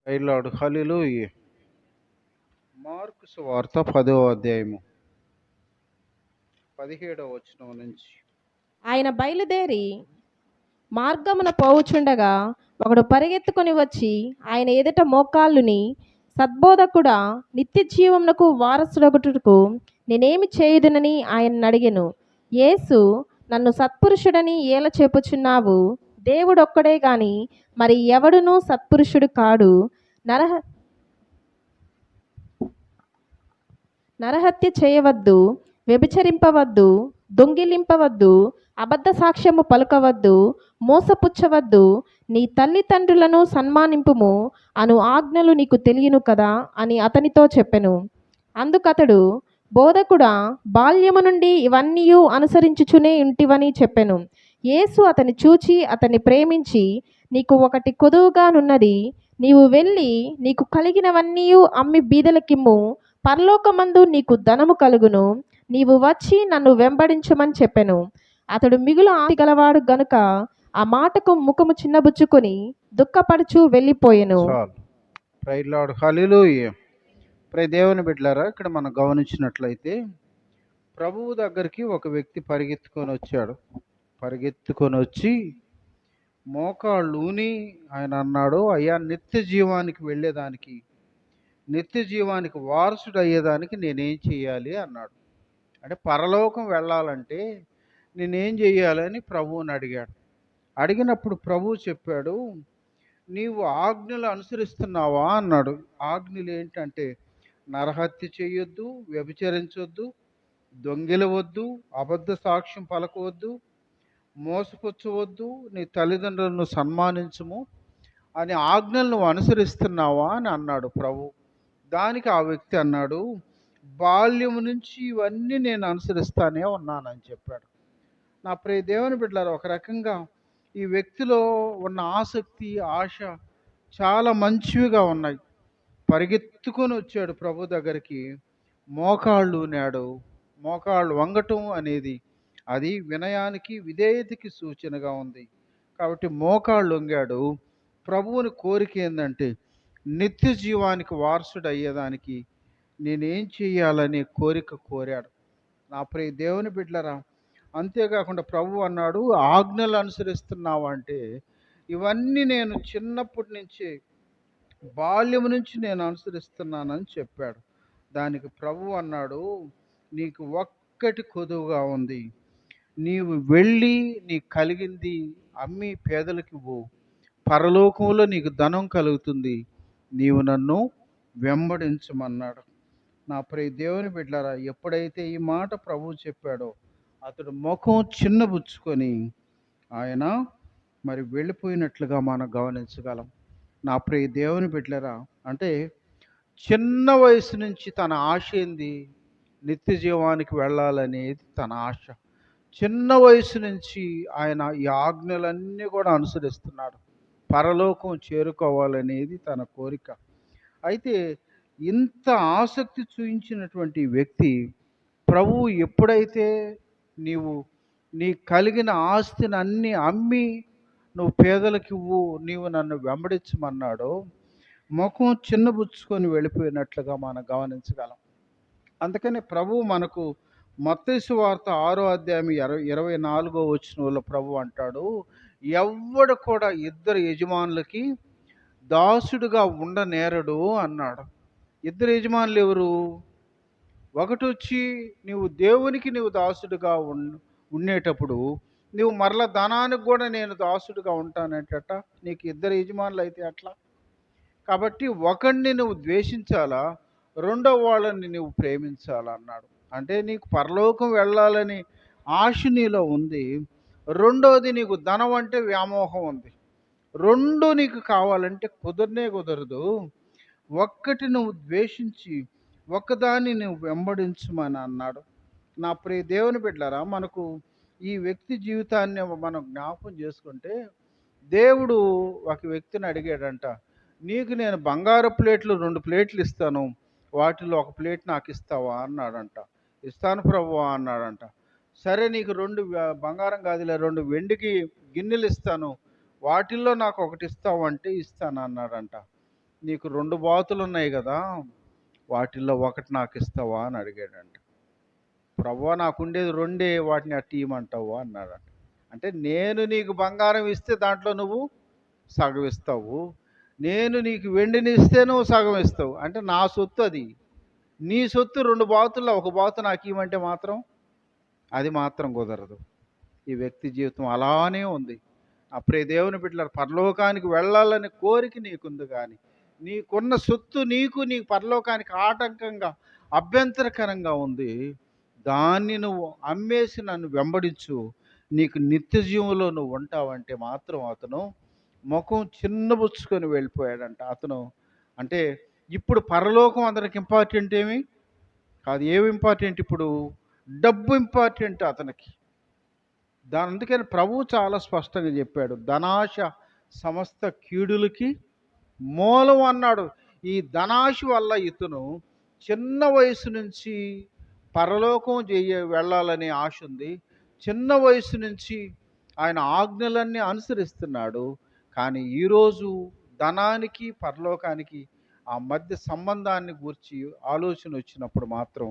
Praise హల్లెలూయా. Mark సువార్త 10వ అధ్యాయము 17వ వచనం నుంచి. ఆయన బయలుదేరి మార్గమున పోవుచుండగా ఒకడు పరిగెత్తుకొని వచ్చి ఆయన ఎదుట మోకాళ్ళుని, సద్బోధకుడా, నిత్య జీవమునకు వారసుడగుటకు నేనేమి చేయుదునని ఆయన అడిగెను. యేసు, నన్ను సత్పురుషుడని ఏల చెప్పుచున్నావు? దేవుడొక్కడే గాని మరి ఎవడునూ సత్పురుషుడు కాడు. నరహత్య చేయవద్దు, వ్యభిచరింపవద్దు, దొంగిలింపవద్దు, అబద్ధ సాక్ష్యము పలుకవద్దు, మోసపుచ్చవద్దు, నీ తల్లిదండ్రులను సన్మానింపుము అను ఆజ్ఞలు నీకు తెలియను కదా అని అతనితో చెప్పెను. అందుకతడు, బోధకుడా, బాల్యము నుండి ఇవన్నీ అనుసరించుచునే ఇంటివని చెప్పెను. యేసు అతని చూచి అతన్ని ప్రేమించి, నీకు ఒకటి కొదువుగానున్నది, నీవు వెళ్ళి నీకు కలిగినవన్నీ అమ్మి బీదలకిమ్ము, పరలోకమందు నీకు ధనము కలుగును, నీవు వచ్చి నన్ను వెంబడించమని చెప్పెను. అతడు మిగులు ఆస్తి గలవాడు గనుక ఆ మాటకు ముఖము చిన్నబుచ్చుకొని దుఃఖపడుచు వెళ్ళిపోయెను. ప్రైజ్ హల్లెలూయా. దేవుని బిడ్డలారా, ఇక్కడ మనం గమనించినట్లయితే ప్రభువు దగ్గరికి ఒక వ్యక్తి పరిగెత్తుకొని వచ్చి మోకాళ్ళూని ఆయన అన్నాడు, అయ్యా, నిత్య జీవానికి వెళ్ళేదానికి, నిత్య జీవానికి వారసుడు అయ్యేదానికి నేనేం చేయాలి అన్నాడు. అంటే పరలోకం వెళ్ళాలంటే నేనేం చేయాలని ప్రభువుని అడిగాడు. అడిగినప్పుడు ప్రభువు చెప్పాడు, నీవు ఆజ్ఞలు అనుసరిస్తున్నావా అన్నాడు. ఆజ్ఞలు ఏంటంటే నరహత్య చేయొద్దు, వ్యభిచరించొద్దు, దొంగిలవద్దు, అబద్ధ సాక్ష్యం పలకవద్దు, మోసపుచ్చవద్దు, నీ తల్లిదండ్రులను సన్మానించము అని ఆజ్ఞలు నువ్వు అనుసరిస్తున్నావా అని అన్నాడు ప్రభు. దానికి ఆ వ్యక్తి అన్నాడు, బాల్యము నుంచి ఇవన్నీ నేను అనుసరిస్తానే ఉన్నానని చెప్పాడు. నా ప్రియ దేవుని బిడ్డలారా, ఒక రకంగా ఈ వ్యక్తిలో ఉన్న ఆసక్తి, ఆశ చాలా మంచివిగా ఉన్నాయి. పరిగెత్తుకొని వచ్చాడు ప్రభు దగ్గరికి, మోకాళ్ళు నాడు. మోకాళ్ళు వంగటం అనేది అది వినయానికి, విధేయతకి సూచనగా ఉంది. కాబట్టి మోకాళ్ళు వంగాడు. ప్రభువుని కోరిక ఏంటంటే నిత్య జీవానికి వారసుడు అయ్యేదానికి నేనేం చేయాలనే కోరాడు. నా ప్రియ దేవుని బిడ్డలరా, అంతేకాకుండా ప్రభు అన్నాడు, ఆజ్ఞలు అనుసరిస్తున్నావు అంటే ఇవన్నీ నేను చిన్నప్పటి నుంచే, బాల్యం నుంచి నేను అనుసరిస్తున్నానని చెప్పాడు. దానికి ప్రభు అన్నాడు, నీకు ఒక్కటి కొదువుగా ఉంది, నీవు వెళ్ళి నీ కలిగింది అమ్మి పేదలకు ఇవ్వు, పరలోకంలో నీకు ధనం కలుగుతుంది, నీవు నన్ను వెంబడించమన్నాడు. నా ప్రియ దేవుని బిడ్డలారా, ఎప్పుడైతే ఈ మాట ప్రభువు చెప్పాడో అతడు ముఖం చిన్నబుచ్చుకొని ఆయన మరి వెళ్ళిపోయినట్లుగా మనం గమనించగలం. నా ప్రియ దేవుని బిడ్డలారా, అంటే చిన్న వయసు నుంచి తన ఆశ ఏంది? నిత్య జీవానికి వెళ్ళాలనేది తన ఆశ. చిన్న వయసు నుంచి ఆయన ఈ ఆజ్ఞలన్నీ కూడా అనుసరిస్తున్నాడు. పరలోకం చేరుకోవాలనేది తన కోరిక. అయితే ఇంత ఆసక్తి చూపించినటువంటి వ్యక్తి ప్రభువు ఎప్పుడైతే నీ కలిగిన ఆస్తిని అన్నీ అమ్మి నువ్వు పేదలకు ఇవ్వు, నీవు నన్ను వెంబడించమన్నాడో ముఖం చిన్నబుచ్చుకొని వెళ్ళిపోయినట్లుగా మనం గమనించగలం. అందుకని ప్రభువు మనకు మత్తయి సువార్త 6వ అధ్యాయం 24వ వచనంలో ప్రభు అంటాడు, ఎవ్వడు కూడా ఇద్దరు యజమానులకి దాసుడుగా ఉండనేరడు అన్నాడు. ఇద్దరు యజమానులు ఎవరు? ఒకటి వచ్చి నీవు దేవునికి నీవు దాసుడుగా ఉండేటప్పుడు నువ్వు మరలా ధనానికి కూడా నేను దాసుడుగా ఉంటానంటట. నీకు ఇద్దరు యజమానులు అయితే అట్లా. కాబట్టి ఒకడిని నువ్వు ద్వేషించాలా, రెండో వాళ్ళని నువ్వు ప్రేమించాలా అన్నాడు. అంటే నీకు పరలోకం వెళ్ళాలని ఆశ నీలో ఉంది, రెండోది నీకు ధనం అంటే వ్యామోహం ఉంది. రెండు నీకు కావాలంటే కుదరదు. ఒక్కటి నువ్వు ద్వేషించి ఒక్కదాన్ని నువ్వు వెంబడించమని అన్నాడు. నా ప్రియ దేవుని బిడ్డలారా, మనకు ఈ వ్యక్తి జీవితాన్ని మనం జ్ఞాపకం చేసుకుంటే, దేవుడు ఒక వ్యక్తిని అడిగాడంట, నీకు నేను బంగారు ప్లేట్లు 2 ప్లేట్లు ఇస్తాను, వాటిలో ఒక ప్లేట్ నాకు ఇస్తావా అన్నాడంట. ఇస్తాను ప్రభువా అన్నాడంట. సరే, నీకు 2 బంగారం కాదులే, 2 వెండికి గిన్నెలు ఇస్తాను, వాటిల్లో నాకు ఒకటి ఇస్తావు అంటే ఇస్తాను అన్నాడంట. నీకు 2 బాతులు ఉన్నాయి కదా, వాటిల్లో ఒకటి నాకు ఇస్తావా అని అడిగాడంట. ప్రభువా నాకుండేది 2 వాటిని అట్ట ఇయ్యమంటావా అన్నాడంట. అంటే నేను నీకు బంగారం ఇస్తే దాంట్లో నువ్వు సగం ఇస్తావు, నేను నీకు వెండిని ఇస్తే నువ్వు సగం ఇస్తావు. అంటే నా సొత్తు అది, నీ సొత్తు 2 బాతుల్లో ఒక బాతు నాకు ఇవ్వమంటే మాత్రం అది మాత్రం కుదరదు. ఈ వ్యక్తి జీవితం అలానే ఉంది. అప్పుడే దేవుని బిడ్డలారా, పరలోకానికి వెళ్ళాలని కోరిక నీకుంది కానీ నీకున్న సొత్తు నీ పరలోకానికి ఆటంకంగా అభ్యంతరకరంగా ఉంది. దాన్ని నువ్వు అమ్మేసి నన్ను వెంబడించు, నీకు నిత్య జీవంలో నువ్వు ఉంటావంటే మాత్రం అతను ముఖం చిన్నబుచ్చుకొని వెళ్ళిపోయాడంట. అతను అంటే ఇప్పుడు పరలోకం అందరికి ఇంపార్టెంట్ ఏమి కాదు. ఏమి ఇంపార్టెంట్ ఇప్పుడు? డబ్బు ఇంపార్టెంట్ అతనికి. అందుకని ప్రభువు చాలా స్పష్టంగా చెప్పాడు, ధనాశ సమస్త కీడులకి మూలం అన్నాడు. ఈ ధనాశ వల్ల ఇతను చిన్న వయసు నుంచి పరలోకం వెళ్ళాలనే ఆశ ఉంది. చిన్న వయసు నుంచి ఆయన ఆజ్ఞలన్నీ అనుసరిస్తున్నాడు. కానీ ఈరోజు ధనానికి పరలోకానికి ఆ మధ్య సంబంధాన్ని గూర్చి ఆలోచన వచ్చినప్పుడు మాత్రం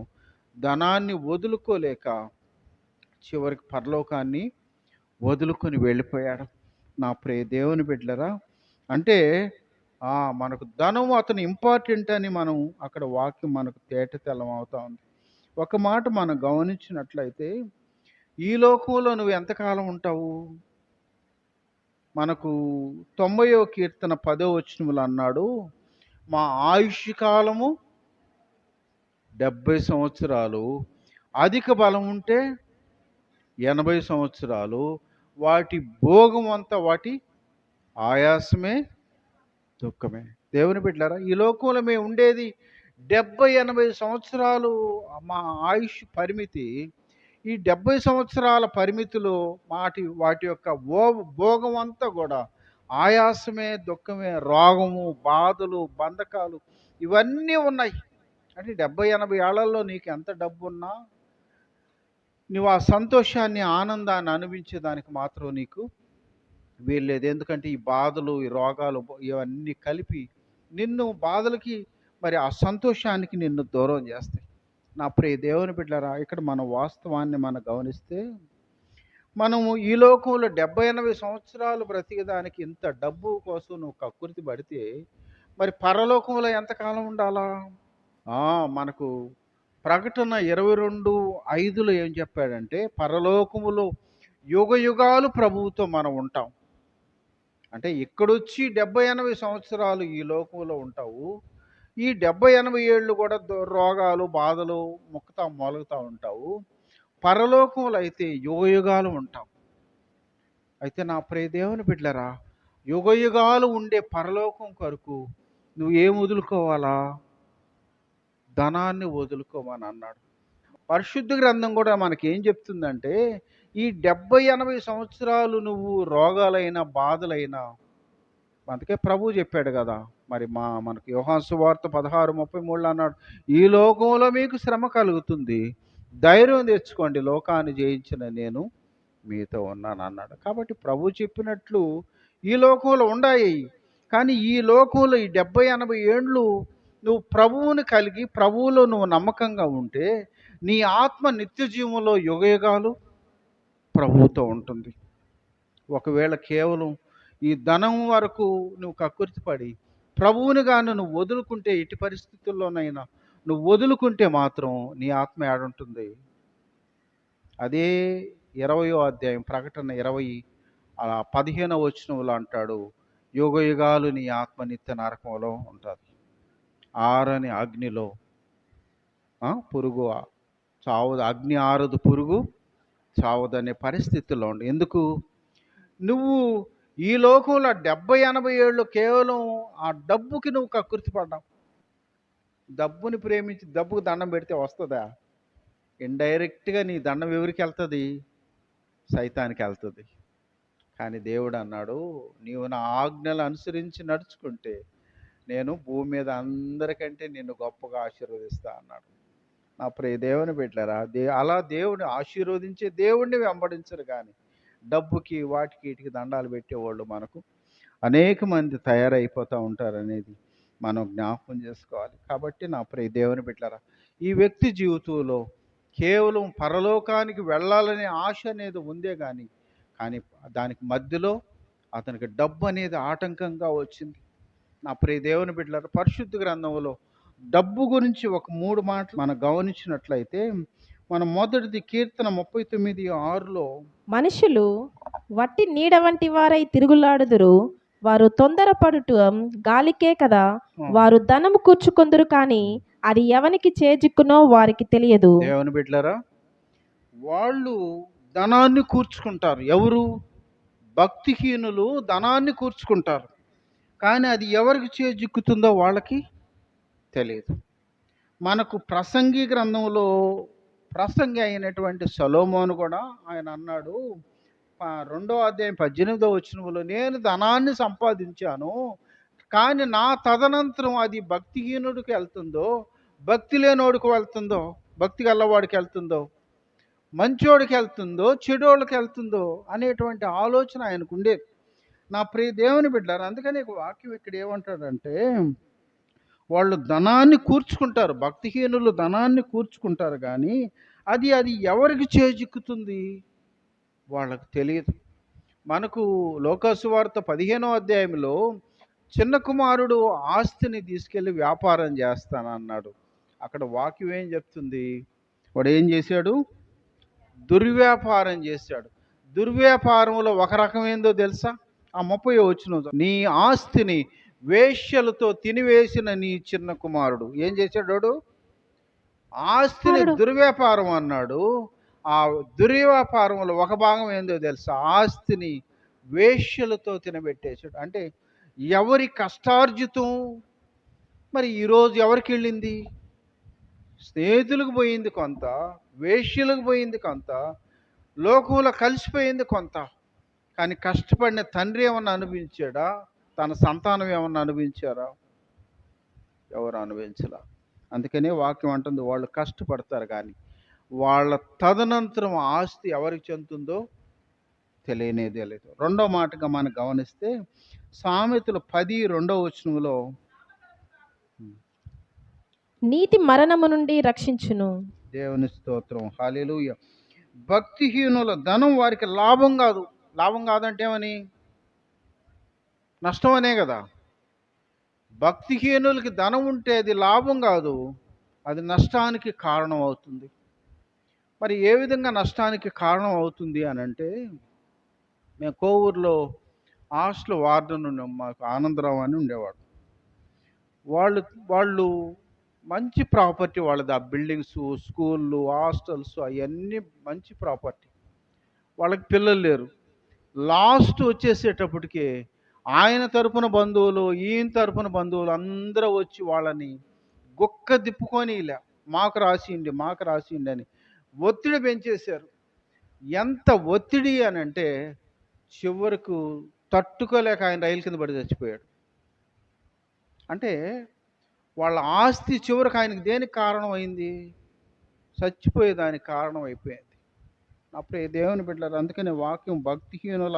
ధనాన్ని వదులుకోలేక చివరికి పరలోకాన్ని వదులుకొని వెళ్ళిపోయాడు. నా ప్రియ దేవుని బిడ్డలరా, అంటే మనకు ధనం అతను ఇంపార్టెంట్ అని మనం అక్కడ వాక్యం మనకు తేటతెల్లం అవుతా ఉంది. ఒక మాట మనం గమనించినట్లయితే, ఈ లోకంలో నువ్వు ఎంతకాలం ఉంటావు? మనకు 90వ కీర్తన 10వ వచనములో అన్నాడు, మా ఆయుష్ కాలము 70 సంవత్సరాలు, అధిక బలం ఉంటే 80 సంవత్సరాలు, వాటి భోగం అంతా వాటి ఆయాసమే దుఃఖమే. దేవుని బిడ్డలారా, ఈ లోకంలో మేము ఉండేది 70-80 సంవత్సరాలు మా ఆయుష్ పరిమితి. ఈ 70 సంవత్సరాల పరిమితిలో వాటి యొక్క భోగం అంతా కూడా ఆయాసమే దుఃఖమే, రోగము బాధలు బంధకాలు ఇవన్నీ ఉన్నాయి. అంటే 70-80 ఏళ్లలో నీకు ఎంత డబ్బున్నా నువ్వు ఆ సంతోషాన్ని ఆనందాన్ని అనుభవించేదానికి మాత్రం నీకు వీల్లేదు. ఎందుకంటే ఈ బాధలు ఈ రోగాలు ఇవన్నీ కలిపి నిన్ను బాధలకి మరి ఆ సంతోషానికి నిన్ను దూరం చేస్తాయి. నా ప్రియ దేవుని బిడ్డలారా, ఇక్కడ మన వాస్తవాన్ని మనం గమనిస్తే, మనము ఈ లోకంలో 70-80 సంవత్సరాలు బ్రతికేదానికి ఇంత డబ్బు కోసం నువ్వు కక్కుర్తి పడితే మరి పరలోకంలో ఎంతకాలం ఉండాలా? మనకు ప్రకటన 22:5లో ఏం చెప్పాడంటే, పరలోకములో యుగ యుగాలు ప్రభువుతో మనం ఉంటాం. అంటే ఇక్కడొచ్చి 70-80 సంవత్సరాలు ఈ లోకంలో ఉంటావు. ఈ 70-80 ఏళ్ళు కూడా రోగాలు బాధలు మొలుగుతూ ఉంటావు. పరలోకంలో అయితే యుగ యుగాలు ఉంటావు. అయితే నా ప్రియ దేవుని బిడ్డలారా, యుగ యుగాలు ఉండే పరలోకం కొరకు నువ్వు ఏం వదులుకోవాలా? ధనాన్ని వదులుకోమని అన్నాడు. పరిశుద్ధ గ్రంథం కూడా మనకేం చెప్తుందంటే, ఈ 70-80 సంవత్సరాలు నువ్వు రోగాలైనా బాధలైనా, అందుకే ప్రభువు చెప్పాడు కదా, మరి మనకి యోహాను సువార్త 16:33 అన్నాడు, ఈ లోకంలో మీకు శ్రమ కలుగుతుంది, ధైర్యం తెచ్చుకోండి, లోకాన్ని జయించిన నేను మీతో ఉన్నాను అన్నాడు. కాబట్టి ప్రభు చెప్పినట్లు ఈ లోకంలో ఉన్నాయి. కానీ ఈ లోకంలో ఈ 70-80 ఏండ్లు నువ్వు ప్రభువుని కలిగి ప్రభువులో నువ్వు నమ్మకంగా ఉంటే నీ ఆత్మ నిత్య జీవంలో యుగయుగాలు ప్రభువుతో ఉంటుంది. ఒకవేళ కేవలం ఈ ధనం వరకు నువ్వు కక్కుర్తిపడి ప్రభువుని గాను నువ్వు వదులుకుంటే, ఎట్టి పరిస్థితుల్లోనైనా నువ్వు వదులుకుంటే మాత్రం నీ ఆత్మ ఏడుంటుంది? అదే 20వ అధ్యాయం ప్రకటన 20:15 వచనంలో అంటాడు, యుగ యుగాలు నీ ఆత్మ నిత్య నరకంలో ఉంటుంది, ఆరని అగ్నిలో పురుగు చావదు, అగ్ని ఆరదు పురుగు చావదనే పరిస్థితుల్లో ఉండి. ఎందుకు? నువ్వు ఈ లోకంలో 70-80 ఏళ్ళు కేవలం ఆ డబ్బుకి నువ్వు కక్కుర్తి పడ్డావు. డబ్బుని ప్రేమించి డబ్బుకు దండం పెడితే వస్తుందా? ఇండైరెక్ట్గా నీ దండం ఎవరికి వెళ్తుంది? సైతానికి వెళ్తుంది. కానీ దేవుడు అన్నాడు, నీవు నా ఆజ్ఞలు అనుసరించి నడుచుకుంటే నేను భూమి మీద అందరికంటే నిన్ను గొప్పగా ఆశీర్వదిస్తా అన్నాడు. నా ప్రియ దేవుని బిడ్డలారా, అలా దేవుడిని ఆశీర్వదించే దేవుడిని వెంబడించరు. కానీ డబ్బుకి వాటికి వీటికి దండాలు పెట్టేవాళ్ళు మనకు అనేక మంది తయారైపోతూ ఉంటారు అనేది మనం జ్ఞాపకం చేసుకోవాలి. కాబట్టి నా ప్రియ దేవుని బిడ్డలారా, ఈ వ్యక్తి జీవితంలో కేవలం పరలోకానికి వెళ్ళాలనే ఆశ అనేది ఉందే కానీ దానికి మధ్యలో అతనికి డబ్బు అనేది ఆటంకంగా వచ్చింది. నా ప్రియ దేవుని బిడ్డలారా, పరిశుద్ధ గ్రంథంలో డబ్బు గురించి ఒక 3 మాటలు మనం గమనించినట్లయితే, మనం మొదటిది కీర్తన 39:6లో మనుషులు వట్టి నీడ వంటి వారై తిరుగులాడుదురు, వారు తొందరపడుట గాలికే కదా, వారు ధనము కూర్చుకొందురు కానీ అది ఎవనికి చేజిక్కునో వారికి తెలియదు. దేవుని బిడ్డలారా, వాళ్ళు ధనాన్ని కూర్చుకుంటారు. ఎవరు? భక్తిహీనులు ధనాన్ని కూర్చుకుంటారు. కానీ అది ఎవరికి చేజిక్కుతుందో వాళ్ళకి తెలియదు. మనకు ప్రసంగి గ్రంథంలో ప్రసంగి అయినటువంటి సొలొమోను కూడా ఆయన అన్నాడు, 2వ అధ్యాయం 18వ వచనంలో, నేను ధనాన్ని సంపాదించాను, కానీ నా తదనంతరం అది భక్తిహీనుడికి వెళ్తుందో, భక్తి లేనోడికి వెళ్తుందో, భక్తి గల్లవాడికి వెళ్తుందో, మంచోడికి వెళ్తుందో, చెడోళ్ళకి వెళ్తుందో అనేటువంటి ఆలోచన ఆయనకు ఉండేది. నా ప్రియ దేవుని బిడ్డారు, అందుకని వాక్యం ఇక్కడ ఏమంటాడంటే, వాళ్ళు ధనాన్ని కూర్చుకుంటారు, భక్తిహీనులు ధనాన్ని కూర్చుకుంటారు, కానీ అది ఎవరికి చేజిక్కుతుంది వాళ్ళకు తెలియదు. మనకు లోకాసువార్త 15వ అధ్యాయంలో చిన్న కుమారుడు ఆస్తిని తీసుకెళ్ళి వ్యాపారం చేస్తానన్నాడు. అక్కడ వాక్యం ఏం చెప్తుంది? వాడు ఏం చేశాడు? దుర్వ్యాపారం చేశాడు. దుర్వ్యాపారంలో ఒక రకం ఏందో తెలుసా? ఆ 30వ వచనం, నీ ఆస్తిని వేశ్యలతో తినివేసిన నీ చిన్న కుమారుడు ఏం చేశాడు? ఆస్తిని దుర్వ్యాపారం అన్నాడు. ఆ దుర్వ్యాపారంలో ఒక భాగం ఏందో తెలుసా? ఆస్తిని వేశ్యలతో తినబెట్టేశాడు. అంటే ఎవరి కష్టార్జితం మరి ఈరోజు ఎవరికి వెళ్ళింది? స్నేహితులకు పోయింది కొంత, వేశ్యలకు పోయింది కొంత, లోకంలో కలిసిపోయింది కొంత. కానీ కష్టపడిన తండ్రి ఏమన్నా అనుభవించాడా? తన సంతానం ఏమన్నా అనుభవించారా? ఎవరు అనుభవించలా. అందుకనే వాక్యం అంటుంది, వాళ్ళు కష్టపడతారు కానీ వాళ్ళ తదనంతరం ఆస్తి ఎవరికి చెందుతుందో తెలియనేదే లేదు. 2వ మాటగా మనం గమనిస్తే సామెతలు 10:2వ వచనంలో, నీతి మరణము నుండి రక్షించును. దేవుని స్తోత్రం, హల్లెలూయా. భక్తిహీనుల ధనం వారికి లాభం కాదు. లాభం కాదంటే ఏమని? నష్టం అనే కదా. భక్తిహీనులకి ధనం ఉంటే అది లాభం కాదు, అది నష్టానికి కారణం అవుతుంది. మరి ఏ విధంగా నష్టానికి కారణం అవుతుంది అని అంటే, మేము కోవూరులో హాస్టల్ వార్డెన్ ఉన్నాం, మాకు ఆనందరావు అని ఉండేవాడు. వాళ్ళు మంచి ప్రాపర్టీ వాళ్ళది. ఆ బిల్డింగ్స్, స్కూళ్ళు, హాస్టల్స్ అవన్నీ మంచి ప్రాపర్టీ. వాళ్ళకి పిల్లలు లేరు. లాస్ట్ వచ్చేసేటప్పటికి ఆయన తరపున బంధువులు, ఈయన తరపున బంధువులు అందరూ వచ్చి వాళ్ళని గుక్క దిప్పుకొని ఇలా మాకు రాసిండి అని ఒత్తిడి పెంచేశారు. ఎంత ఒత్తిడి అని అంటే చివరకు తట్టుకోలేక ఆయన రైలు కింద పడి చచ్చిపోయాడు. అంటే వాళ్ళ ఆస్తి చివరికి ఆయనకి దేనికి కారణం అయింది? చచ్చిపోయేదానికి కారణం అయిపోయింది. అప్పుడే దేవుని బిడ్డలారా, అందుకనే వాక్యం, భక్తిహీనుల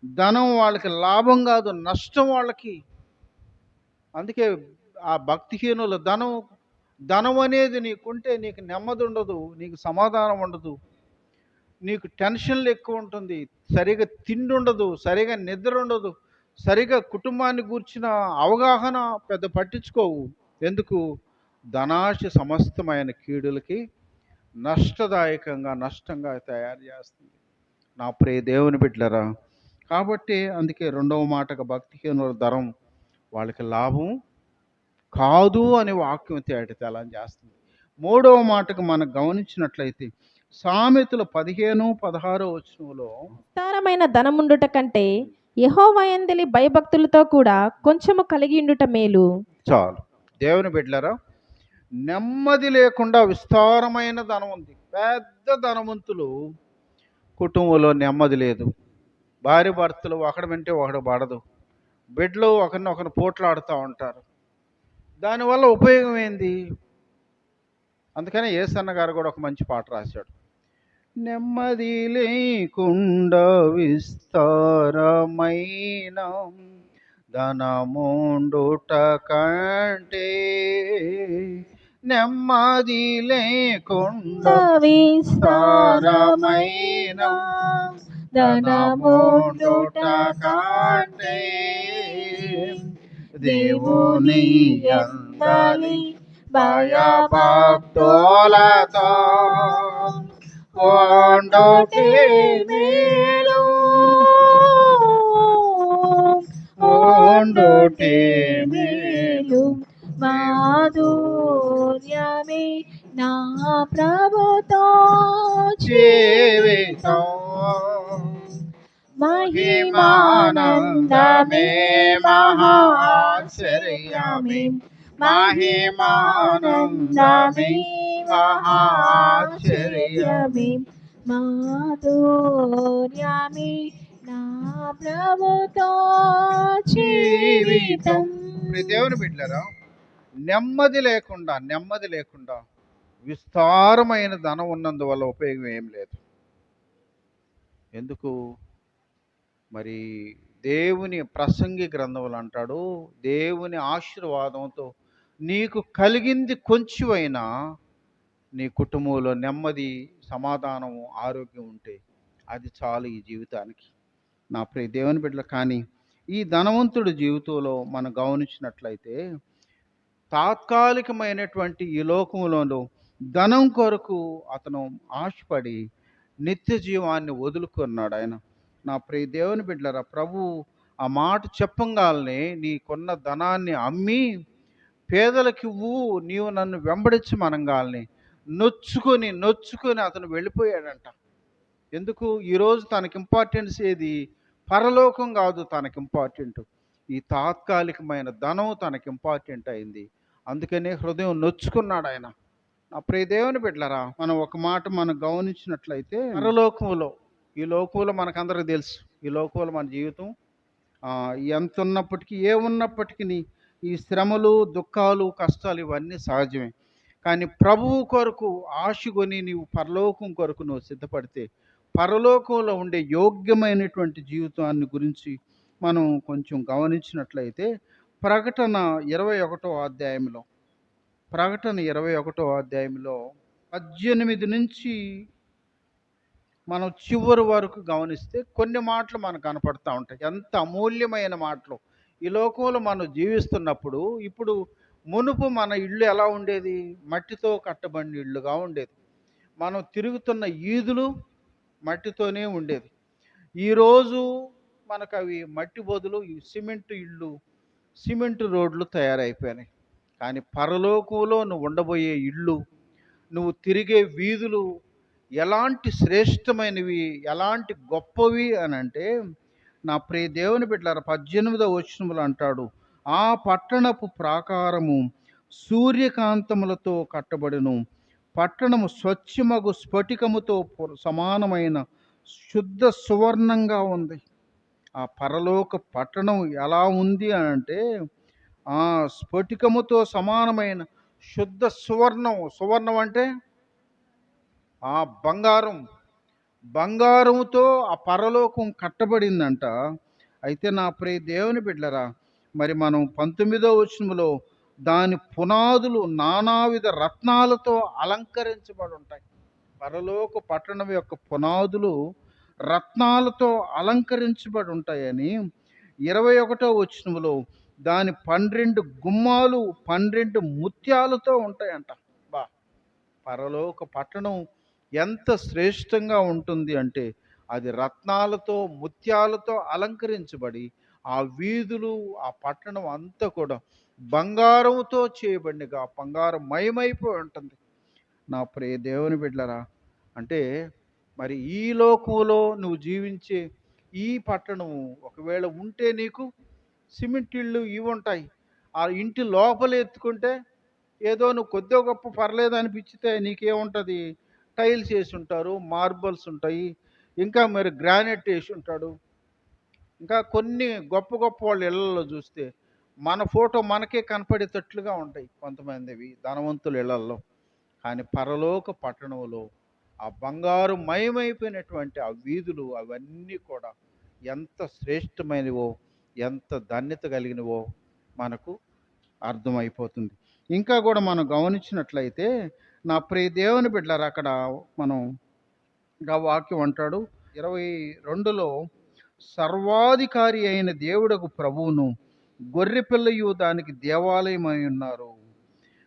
ధనం వాళ్ళకి లాభం కాదు, నష్టం వాళ్ళకి. అందుకే ఆ భక్తిహీనుల ధనం అనేది నీకుంటే నీకు నెమ్మది ఉండదు, నీకు సమాధానం ఉండదు, నీకు టెన్షన్లు ఎక్కువ ఉంటుంది, సరిగా తిండి ఉండదు, సరిగా నిద్ర ఉండదు, సరిగా కుటుంబాన్ని గూర్చిన అవగాహన పెద్ద పట్టించుకోవు. ఎందుకు? ధనాశ సమస్తమైన కీడులకి నష్టంగా తయారు చేస్తుంది. నా ప్రియ దేవుని బిడ్డలారా, కాబట్టి అందుకే 2వ మాటగా భక్తిహీనుల ధనం వాళ్ళకి లాభం కాదు అని వాక్యం తేటతెల్లం చేస్తుంది. 3వ మాటకు మనం గమనించినట్లయితే సామెతలు 15:16 వచనంలో, విస్తారమైన ధనముండుట కంటే యెహోవా యందలి భయభక్తులతో కూడా కొంచెము కలిగి ఉండుట మేలు. చాలు. దేవుని బిడ్డలారా, నెమ్మది లేకుండా విస్తారమైన ధనం ఉంది. పెద్ద ధనవంతులు కుటుంబంలో నెమ్మది లేదు. భార్య భర్తలు ఒకడు వింటే ఒకడు పడదు. బిడ్డలు ఒకరిని పోట్లాడుతూ ఉంటారు. దానివల్ల ఉపయోగం ఏంది? అందుకనే యేసన్న గారు కూడా ఒక మంచి పాట రాశాడు. నెమ్మది లేకుండా విస్తారమైన ధనముండుట కంటే నెమ్మది లేకుండా విస్తారమైన ధనముండుట కంటే దేవుని యందలి భయభక్తులతో ఉండుటే మేలు. ఉండుటే మేలు. మాధుర్యమే నా ప్రభుతో జీవితం మహిమానందమే మహాశ్చర్యమే. మహిమానందమే మహాశ్చర్యమే. మాధుర్యమే నా ప్రభుతో జీవితం. దేవుని బిడ్డలారా, నెమ్మది లేకుండా విస్తారమైన ధనం ఉన్నందువల్ల ఉపయోగం ఏం లేదు. ఎందుకు? మరి దేవుని ప్రసంగి గ్రంథములు అంటాడు, దేవుని ఆశీర్వాదంతో నీకు కలిగింది కొంచెమైనా నీ కుటుంబంలో నెమ్మది, సమాధానము, ఆరోగ్యం ఉంటే అది చాలు ఈ జీవితానికి. నా ప్రియ దేవుని బిడ్డలు, కానీ ఈ ధనవంతుడి జీవితంలో మనం గమనించినట్లయితే తాత్కాలికమైనటువంటి ఈ లోకంలో ధనం కొరకు అతను ఆశపడి నిత్య జీవాన్ని వదులుకున్నాడు ఆయన. నా ప్రియ దేవుని బిడ్డలారా, ప్రభు ఆ మాట చెప్పంగానే నీకున్న ధనాన్ని అమ్మి పేదలకివ్వు, నీవు నన్ను వెంబడించమనగాలని నొచ్చుకొని అతను వెళ్ళిపోయాడంట. ఎందుకు? ఈరోజు తనకి ఇంపార్టెన్స్ ఏది? పరలోకం కాదు తనకి ఇంపార్టెంట్, ఈ తాత్కాలికమైన ధనం తనకి ఇంపార్టెంట్ అయింది. అందుకనే హృదయం నొచ్చుకున్నాడు ఆయన. నా ప్రియ దేవుని బిడ్డలారా, మనం ఒక మాట మనం గమనించినట్లయితే పరలోకంలో, ఈ లోకంలో మనకందరికీ తెలుసు, ఈ లోకంలో మన జీవితం ఎంత ఉన్నప్పటికీ, ఏమున్నప్పటికీ ఈ శ్రమలు, దుఃఖాలు, కష్టాలు ఇవన్నీ సహజమే. కానీ ప్రభువు కొరకు ఆశగొని నీవు పరలోకం కొరకు నువ్వు సిద్ధపడితే పరలోకంలో ఉండే యోగ్యమైనటువంటి జీవితాన్ని గురించి మనం కొంచెం గమనించినట్లయితే ప్రకటన 21వ అధ్యాయంలో 18 నుంచి మనం చివరి వరకు గమనిస్తే కొన్ని మాటలు మనకు కనపడతా ఉంటాయి. ఎంత అమూల్యమైన మాటలు! ఈ లోకంలో మనం జీవిస్తున్నప్పుడు, ఇప్పుడు మునుపు మన ఇల్లు ఎలా ఉండేది? మట్టితో కట్టబడిన ఇల్లుగా ఉండేది. మనం తిరుగుతున్న ఈదులు మట్టితోనే ఉండేది. ఈరోజు మనకు అవి మట్టి బదులు ఈ సిమెంటు రోడ్లు తయారైపోయినాయి. కానీ పరలోకంలో నువ్వు ఉండబోయే ఇల్లు, నువ్వు తిరిగే వీధులు ఎలాంటి శ్రేష్టమైనవి, ఎలాంటి గొప్పవి అని అంటే, నా ప్రియ దేవుని బిడ్డలారా, 18వ వచనములో అంటాడు, ఆ పట్టణపు ప్రాకారము సూర్యకాంతములతో కట్టబడిను, పట్టణము స్వచ్ఛమగు స్ఫటికముతో సమానమైన శుద్ధ సువర్ణంగా ఉంది. ఆ పరలోక పట్టణం ఎలా ఉంది అని అంటే, ఆ స్ఫటికముతో సమానమైన శుద్ధ సువర్ణం అంటే ఆ బంగారముతో ఆ పరలోకం కట్టబడిందంట. అయితే నా ప్రియ దేవుని బిడ్డలారా, మరి మనం 19వ వచనములో దాని పునాదులు నానావిధ రత్నాలతో అలంకరించబడి ఉంటాయి. పరలోక పట్టణం యొక్క పునాదులు రత్నాలతో అలంకరించబడి ఉంటాయని 21వ వచనములో దాని 12 గుమ్మాలు 12 ముత్యాలతో ఉంటాయంట. పరలోక పట్టణం ఎంత శ్రేష్టంగా ఉంటుంది అంటే, అది రత్నాలతో, ముత్యాలతో అలంకరించబడి, ఆ వీధులు, ఆ పట్టణం అంతా కూడా బంగారంతో చేయబడినగా, బంగారం మయమైపోయి ఉంటుంది. నా ప్రియ దేవుని బిడ్డలారా, అంటే మరి ఈ లోకంలో నువ్వు జీవించే ఈ పట్టణము ఒకవేళ ఉంటే నీకు సిమెంట్ ఇళ్ళు ఇవి ఉంటాయి. ఆ ఇంటి లోపల ఎత్తుకుంటే ఏదో నువ్వు కొద్దిగా గొప్ప పర్లేదు అనిపించితే నీకేముంటుంది? టైల్స్ వేసి ఉంటారు, మార్బల్స్ ఉంటాయి, ఇంకా మరి గ్రానైట్ వేసి ఉంటాడు. ఇంకా కొన్ని గొప్ప వాళ్ళ ఇళ్లలో చూస్తే మన ఫోటో మనకే కనపడేటట్లుగా ఉంటాయి కొంతమందివి ధనవంతుల ఇళ్లలో. కానీ పరలోక పట్టణంలో ఆ బంగారు మయమైపోయినటువంటి ఆ వీధులు అవన్నీ కూడా ఎంత శ్రేష్టమైనవో ఎంత ధన్యత కలిగినవో మనకు అర్థమైపోతుంది. ఇంకా కూడా మనం గమనించినట్లయితే నా ప్రియ దేవుని బిడ్డలారా, అక్కడ మనం ఆ వాక్యం అంటాడు 22లో, సర్వాధికారి అయిన దేవుడకు ప్రభువును గొర్రెపిల్లయు దానికి దేవాలయమై ఉన్నారు.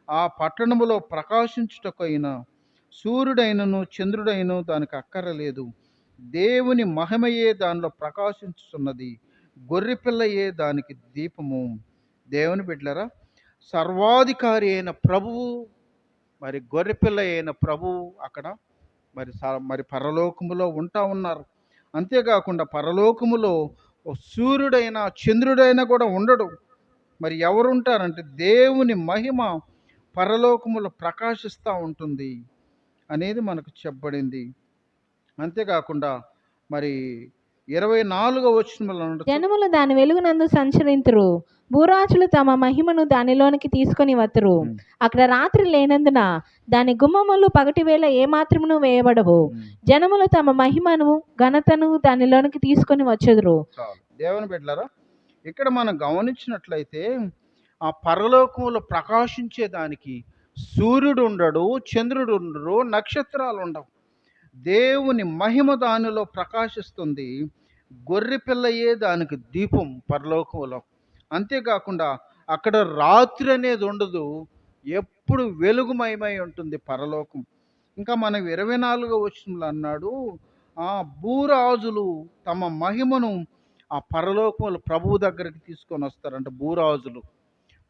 ఆ పట్టణములో ప్రకాశించుటకైన సూర్యుడైనను చంద్రుడైనను దానికి అక్కరలేదు. దేవుని మహిమయే దానిలో ప్రకాశించుతున్నది, గొర్రెపిల్లయే దానికి దీపము. దేవుని బిడ్డలారా, సర్వాధికారి అయిన ప్రభువు, మరి గొర్రెపిల్ల అయిన ప్రభువు అక్కడ మరి పరలోకములో ఉంటా ఉన్నారు. అంతేకాకుండా పరలోకములో ఓ సూర్యుడైనా చంద్రుడైనా కూడా ఉండడు. మరి ఎవరు ఉంటారంటే దేవుని మహిమ పరలోకములో ప్రకాశిస్తూ ఉంటుంది అనేది మనకు చెప్పబడింది. అంతేకాకుండా మరి 24వ వచనంలో జనములు దాని వెలుగునందు సంచరింతురు, భూరాజులు తమ మహిమను దానిలోనికి తీసుకొని వతురు. అక్కడ రాత్రి లేనందున దాని గుమ్మములు పగటివేళ ఏమాత్రమును వేయబడవు. జనములు తమ మహిమను ఘనతను దానిలోనికి తీసుకొని వచ్చుదురు. దేవుని బిడ్డలారా, ఇక్కడ మనం గమనించినట్లయితే ఆ పరలోకములో ప్రకాశించేదానికి సూర్యుడు ఉండడు, చంద్రుడు ఉండడు, నక్షత్రాలు ఉండవు. దేవుని మహిమ దానిలో ప్రకాశిస్తుంది, గొర్రెపిల్లయే దానికి దీపం పరలోకంలో. అంతేకాకుండా అక్కడ రాత్రి అనేది ఉండదు, ఎప్పుడు వెలుగుమయమై ఉంటుంది పరలోకం. ఇంకా మనం 24వ వచనంలో అన్నాడు, ఆ భూరాజులు తమ మహిమను ఆ పరలోకంలో ప్రభువు దగ్గరికి తీసుకొని వస్తారంట. భూరాజులు,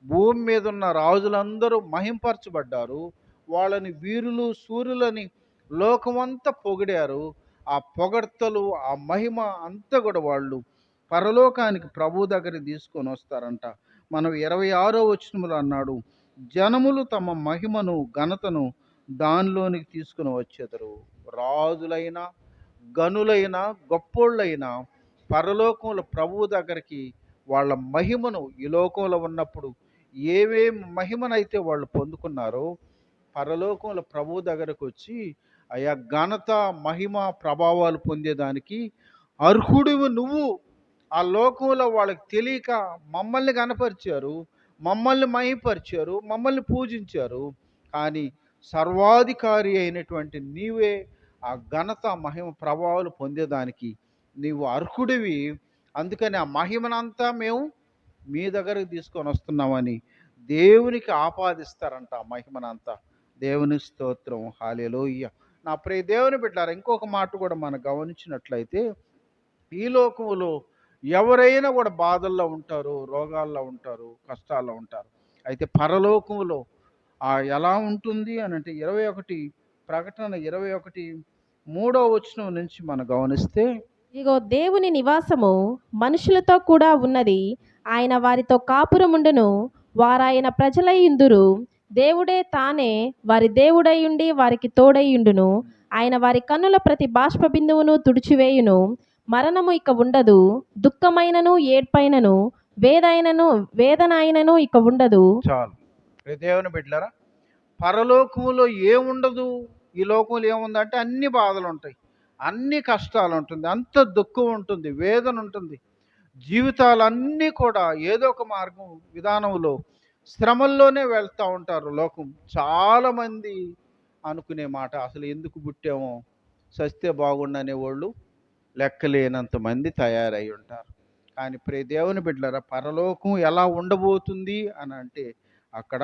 భూమి మీద ఉన్న రాజులందరూ మహింపరచబడ్డారు. వాళ్ళని వీరులు సూర్యులని లోకమంతా పొగిడారు. ఆ పొగడ్తలు, ఆ మహిమ అంతా కూడా వాళ్ళు పరలోకానికి ప్రభు దగ్గరికి తీసుకొని వస్తారంట. మనం 26వ వచనంలో అన్నాడు, జనములు తమ మహిమను ఘనతను దానిలోనికి తీసుకుని వచ్చేదరు. రాజులైనా గనులైనా గొప్పోళ్ళైనా పరలోకంలో ప్రభువు దగ్గరికి వాళ్ళ మహిమను, ఈ లోకంలో ఉన్నప్పుడు ఏమేమి మహిమనైతే వాళ్ళు పొందుకున్నారో పరలోకంలో ప్రభువు దగ్గరకు వచ్చి అయా ఘనత మహిమ ప్రభావాలు పొందేదానికి అర్హుడివి నువ్వు. ఆ లోకంలో వాళ్ళకి తెలియక మమ్మల్ని గనపరిచారు, మమ్మల్ని మహిమపరిచారు, మమ్మల్ని పూజించారు. కానీ సర్వాధికారి అయినటువంటి నీవే ఆ ఘనత మహిమ ప్రభావాలు పొందేదానికి నీవు అర్హుడివి. అందుకని ఆ మహిమనంతా మేము మీ దగ్గరకు తీసుకొని వస్తున్నామని దేవునికి ఆపాదిస్తారంట ఆ మహిమనంతా. దేవుని స్తోత్రం, హల్లెలూయా. నా ప్రియ దేవుని బిడ్డలారా, ఇంకొక మాట కూడా మనం గమనించినట్లయితే ఈ లోకంలో ఎవరైనా కూడా బాధల్లో ఉంటారు, రోగాల్లో ఉంటారు, కష్టాల్లో ఉంటారు. అయితే పరలోకంలో ఎలా ఉంటుంది అని అంటే 21 ప్రకటన 21:3 వచనం నుంచి మనం గమనిస్తే, ఇగో దేవుని నివాసము మనుషులతో కూడా ఉన్నది, ఆయన వారితో కాపురముండును, వారాయన ప్రజలై ఉందురు. దేవుడే తానే వారి దేవుడై ఉండి వారికి తోడై ఉండును. ఆయన వారి కన్నుల ప్రతి బాష్ప బిందువును తుడిచివేయును. మరణము ఇక ఉండదు, దుఃఖమైనను ఏడ్పైనను వేదనైనను ఇక ఉండదు. చాలు. ప్రియ దేవుని బిడ్డలారా, పరలోకములో ఏముండదు. ఈ లోకంలో ఏముందంటే అన్ని బాధలు ఉంటాయి, అన్ని కష్టాలు ఉంటుంది, అంత దుఃఖం ఉంటుంది, వేదన ఉంటుంది. జీవితాలన్నీ కూడా ఏదో ఒక మార్గం విధానంలో శ్రమల్లోనే వెళ్తూ ఉంటారు. లోకం చాలామంది అనుకునే మాట, అసలు ఎందుకు పుట్టామో, సస్తే బాగుండనే వాళ్ళు లెక్కలేనంత మంది తయారై ఉంటారు. కానీ ప్రియ దేవుని బిడ్డలారా, పరలోకం ఎలా ఉండబోతుంది అని అంటే అక్కడ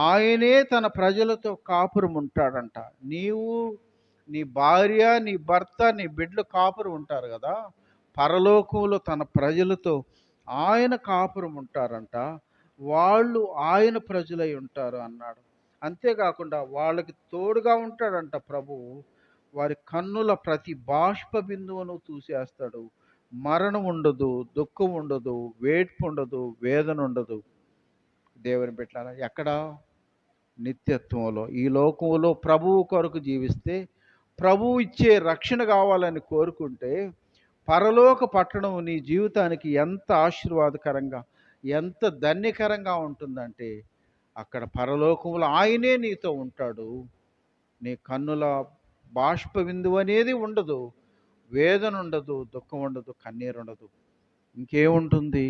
ఆయనే తన ప్రజలతో కాపురం ఉంటాడంట. నీవు, నీ భార్య, నీ భర్త, నీ బిడ్డలు కాపురం ఉంటారు కదా. పరలోకంలో తన ప్రజలతో ఆయన కాపురం ఉంటారంట. వాళ్ళు ఆయన ప్రజలై ఉంటారు అన్నాడు. అంతేకాకుండా వాళ్ళకి తోడుగా ఉంటాడంట ప్రభువు. వారి కన్నుల ప్రతి బాష్ప బిందువును చూసేస్తాడు. మరణం ఉండదు, దుఃఖం ఉండదు, వేడ్పు ఉండదు, వేదన ఉండదు. దేవుని బిడ్డలారా, ఎక్కడ? నిత్యత్వంలో. ఈ లోకంలో ప్రభువు కొరకు జీవిస్తే, ప్రభువు ఇచ్చే రక్షణ కావాలని కోరుకుంటే, పరలోక పట్టణం నీ జీవితానికి ఎంత ఆశీర్వాదకరంగా, ఎంత ధన్యకరంగా ఉంటుందంటే అక్కడ పరలోకంలో ఆయనే నీతో ఉంటాడు. నీ కన్నుల బాష్ప బిందువు అనేది ఉండదు, వేదన ఉండదు, దుఃఖం ఉండదు, కన్నీరు ఉండదు. ఇంకేముంటుంది?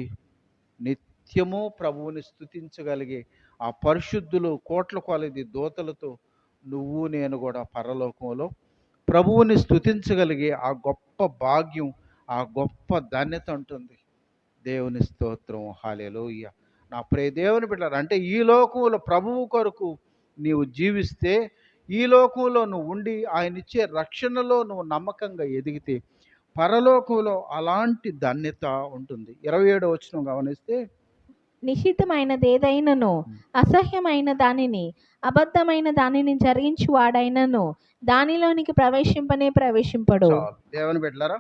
నిత్యము ప్రభువుని స్తుతించగలిగే ఆ పరిశుద్ధులు కోట్ల కొలది దూతలతో నువ్వు నేను కూడా పరలోకంలో ప్రభువుని స్తుతించగలిగే ఆ గొప్ప భాగ్యం, ఆ గొప్ప ధన్యత ఉంటుంది. దేవుని స్తోత్రం, హల్లెలూయా. నా ప్రియ దేవుని బిడ్డలారా, అంటే ఈ లోకంలో ప్రభువు కొరకు నీవు జీవిస్తే, ఈ లోకంలో నువ్వు ఉండి ఆయన ఇచ్చే రక్షణలో నువ్వు నమ్మకంగా ఎదిగితే పరలోకంలో అలాంటి ధన్యత ఉంటుంది. 27వ వచనం గమనిస్తే, నిషిద్ధమైనదేదైనను అసహ్యమైన దానిని అబద్ధమైన దానిని జరిగించి వాడైనను దానిలోనికి ప్రవేశింపడు. చాలు. దేవుని బిడ్డలారా,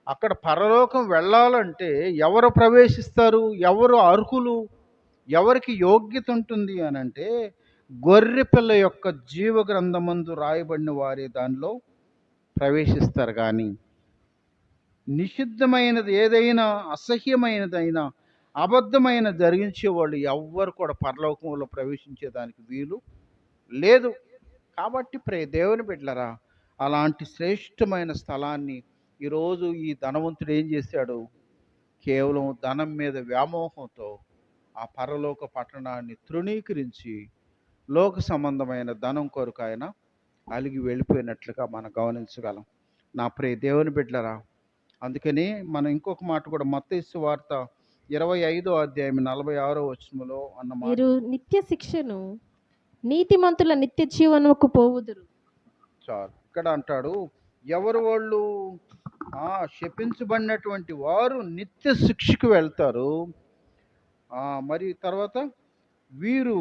అక్కడ పరలోకం వెళ్ళాలంటే ఎవరు ప్రవేశిస్తారు? ఎవరు అర్హులు? ఎవరికి యోగ్యత ఉంటుంది అని అంటే, గొర్రెపిల్ల యొక్క జీవ గ్రంథమందు రాయబడిన వారే దానిలో ప్రవేశిస్తారు. కానీ నిషిద్ధమైనది ఏదైనా, అసహ్యమైనదైనా, అబద్ధమైన జరిగించే వాళ్ళు ఎవ్వరు కూడా పరలోకంలో ప్రవేశించేదానికి వీలు లేదు. కాబట్టి దేవుని బిడ్డలారా, అలాంటి శ్రేష్టమైన స్థలాన్ని ఈరోజు ఈ ధనవంతుడు ఏం చేశాడు? కేవలం ధనం మీద వ్యామోహంతో ఆ పరలోక పట్టణాన్ని తృణీకరించి లోక సంబంధమైన ధనం కొరకు ఆయన అలిగి వెళ్ళిపోయినట్లుగా మనం గమనించగలం. నా దేవుని బిడ్డలారా, అందుకని మనం ఇంకొక మాట కూడా మత్తయి సువార్త 25వ అధ్యాయం 46వ వచనములో అన్న మాట మీరు నిత్య శిక్షను నీతిమంతుల నిత్య జీవనముకు పోవుదురు. చాలు. ఇక్కడ అంటాడు, ఎవరు వాళ్ళు? శపించబడినటువంటి వారు నిత్య శిక్షకు వెళ్తారు. మరి తర్వాత వీరు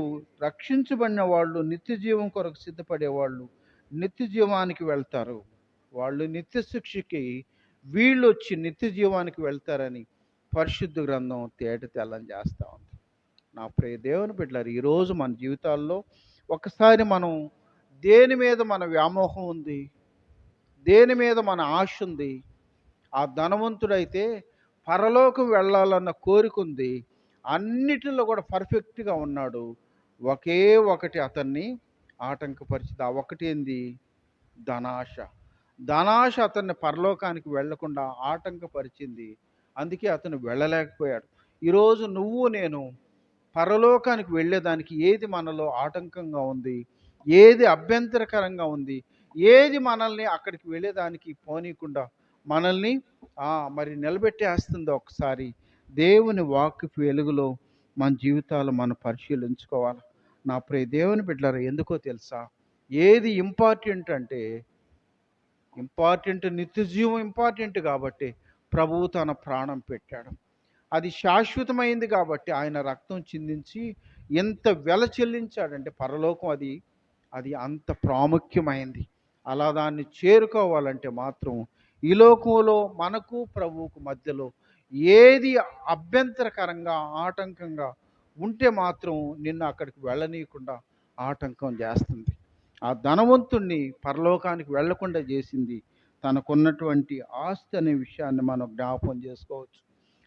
రక్షించబడిన వాళ్ళు, నిత్య జీవం కొరకు సిద్ధపడే వాళ్ళు నిత్య జీవానికి వెళ్తారు. వాళ్ళు నిత్య శిక్షకి, వీళ్ళు వచ్చి నిత్య జీవానికి వెళ్తారని పరిశుద్ధ గ్రంథం తెల్లం చేస్తూ ఉంది. నా ప్రియ దేవుని బిడ్డలారా, ఈరోజు మన జీవితాల్లో ఒకసారి మనం దేని మీద మన వ్యామోహం ఉంది, దేని మీద మన ఆశ ఉంది? ఆ ధనవంతుడైతే పరలోకం వెళ్ళాలన్న కోరిక ఉంది, అన్నిటిలో కూడా పర్ఫెక్ట్గా ఉన్నాడు. ఒకే ఒకటి అతన్ని ఆటంకపరిచింది. ఆ ఒకటి ఏంది? ధనాశ. ధనాశ అతన్ని పరలోకానికి వెళ్లకుండా ఆటంకపరిచింది. అందుకే అతను వెళ్ళలేకపోయాడు. ఈరోజు నువ్వు నేను పరలోకానికి వెళ్ళేదానికి ఏది మనలో ఆటంకంగా ఉంది, ఏది అభ్యంతరకరంగా ఉంది, ఏది మనల్ని అక్కడికి వెళ్ళేదానికి పోనీయకుండా మనల్ని మరి నిలబెట్టేస్తుందో ఒకసారి దేవుని వాక్కు వెలుగులో మన జీవితాలు మనం పరిశీలించుకోవాలి. నా ప్రియ దేవుని బిడ్డలారా, ఎందుకో తెలుసా? ఏది ఇంపార్టెంట్ అంటే, నిత్య జీవం ఇంపార్టెంట్ కాబట్టి ప్రభువు తన ప్రాణం పెట్టాడు. అది శాశ్వతమైంది కాబట్టి ఆయన రక్తం చిందించి ఎంత వెల చెల్లించాడంటే పరలోకం అది అంత ప్రాముఖ్యమైంది. అలా దాన్ని చేరుకోవాలంటే మాత్రం ఈ లోకంలో మనకు ప్రభువుకు మధ్యలో ఏది అభ్యంతరకరంగా, ఆటంకంగా ఉంటే మాత్రం నిన్ను అక్కడికి వెళ్ళనీయకుండా ఆటంకం చేస్తుంది. ఆ ధనవంతుణ్ణి పరలోకానికి వెళ్లకుండా చేసింది తనకున్నటువంటి ఆస్తి అనే విషయాన్ని మనం జ్ఞాపకం చేసుకోవచ్చు.